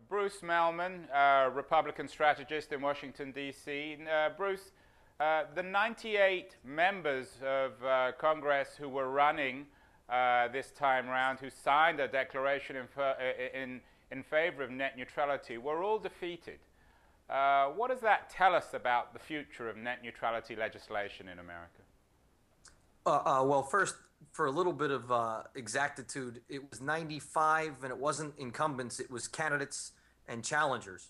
Bruce Mehlman, Republican strategist in Washington, D.C. Bruce, the 98 members of Congress who were running this time around, who signed a declaration in favor of net neutrality, were all defeated. What does that tell us about the future of net neutrality legislation in America? Well, first, for a little bit of exactitude, it was 95, and it wasn't incumbents, it was candidates and challengers.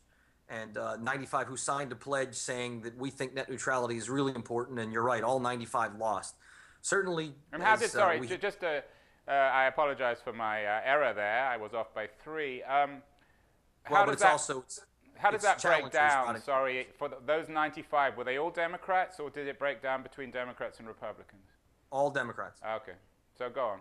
And 95 who signed a pledge saying that we think net neutrality is really important, and you're right, all 95 lost. Certainly. And how did, sorry, I apologize for my error there. I was off by 3. How does that break down? Sorry, for those 95, were they all Democrats, or did it break down between Democrats and Republicans? All Democrats. Okay, so go on.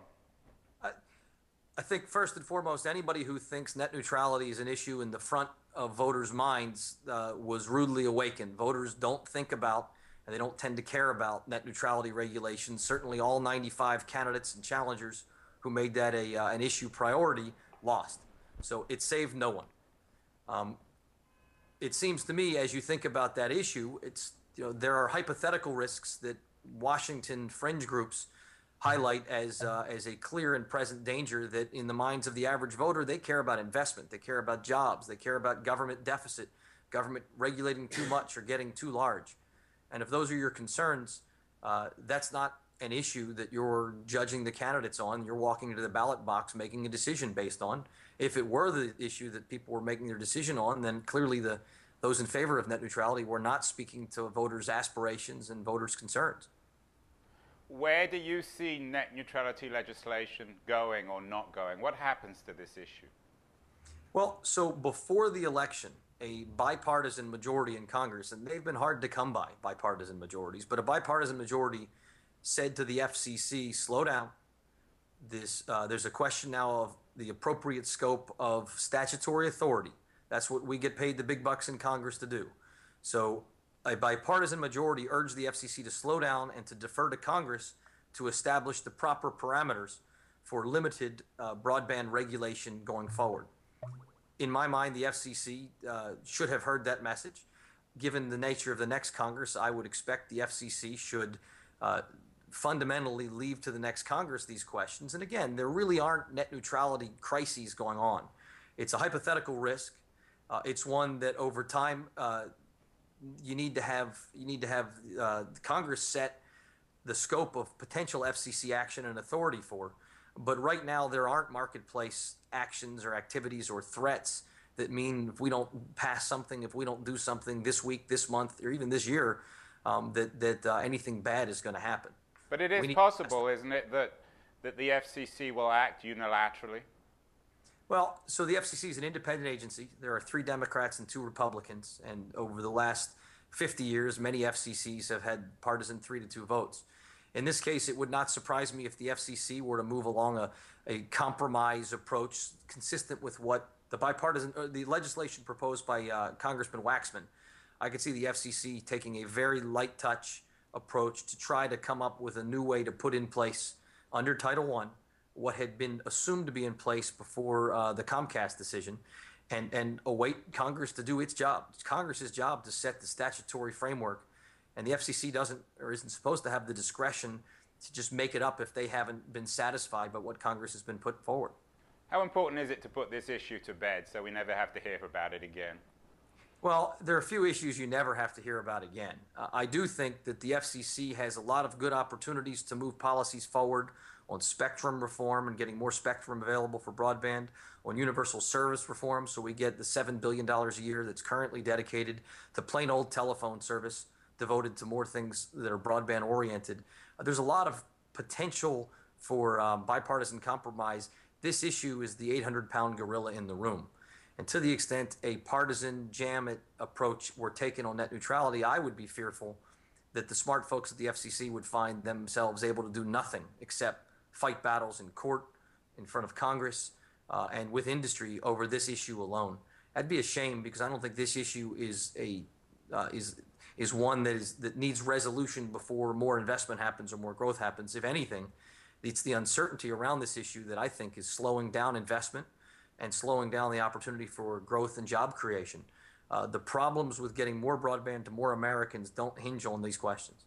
I think first and foremost, anybody who thinks net neutrality is an issue in the front of voters' minds was rudely awakened. Voters don't think about, and they don't tend to care about, net neutrality regulations. Certainly all 95 candidates and challengers who made that an issue priority lost. So it saved no one. It seems to me, as you think about that issue, there are hypothetical risks that Washington fringe groups highlight as a clear and present danger that in the minds of the average voter, they care about investment, they care about jobs, they care about government deficit, government regulating too much or getting too large. And if those are your concerns, that's not an issue that you're judging the candidates on. You're walking into the ballot box making a decision based on. If it were the issue that people were making their decision on, then clearly those in favor of net neutrality were not speaking to voters' aspirations and voters' concerns. Where do you see net neutrality legislation going or not going? What happens to this issue? Well, so before the election, a bipartisan majority in Congress, and they've been hard to come by, bipartisan majorities, but a bipartisan majority said to the FCC, slow down. There's a question now of the appropriate scope of statutory authority. That's what we get paid the big bucks in Congress to do. So a bipartisan majority urged the FCC to slow down and to defer to Congress to establish the proper parameters for limited broadband regulation going forward. In my mind, the FCC should have heard that message. Given the nature of the next Congress, I would expect the FCC should fundamentally leave to the next Congress these questions. And again, there really aren't net neutrality crises going on. It's a hypothetical risk. It's one that over time you need to have Congress set the scope of potential FCC action and authority for. But right now there aren't marketplace actions or activities or threats that mean if we don't pass something, if we don't do something this week, this month, or even this year, that anything bad is going to happen. But it is possible, isn't it, that the FCC will act unilaterally? Well, so the FCC is an independent agency. There are 3 Democrats and 2 Republicans, and over the last 50 years, many FCCs have had partisan 3-2 votes. In this case, it would not surprise me if the FCC were to move along a compromise approach consistent with what the legislation proposed by Congressman Waxman. I could see the FCC taking a very light touch approach to try to come up with a new way to put in place under Title I what had been assumed to be in place before the Comcast decision, and await Congress to do its job. It's Congress's job to set the statutory framework, and the FCC doesn't or isn't supposed to have the discretion to just make it up if they haven't been satisfied by what Congress has been put forward. How important is it to put this issue to bed so we never have to hear about it again? Well, there are a few issues you never have to hear about again. I do think that the FCC has a lot of good opportunities to move policies forward on spectrum reform and getting more spectrum available for broadband, on universal service reform so we get the $7 billion a year that's currently dedicated to plain old telephone service devoted to more things that are broadband oriented. There's a lot of potential for bipartisan compromise. This issue is the 800-pound gorilla in the room. And to the extent a partisan jam-it approach were taken on net neutrality, I would be fearful that the smart folks at the FCC would find themselves able to do nothing except fight battles in court, in front of Congress, and with industry over this issue alone. That'd be a shame because I don't think this issue is one that needs resolution before more investment happens or more growth happens. If anything, it's the uncertainty around this issue that I think is slowing down investment, and slowing down the opportunity for growth and job creation. The problems with getting more broadband to more Americans don't hinge on these questions.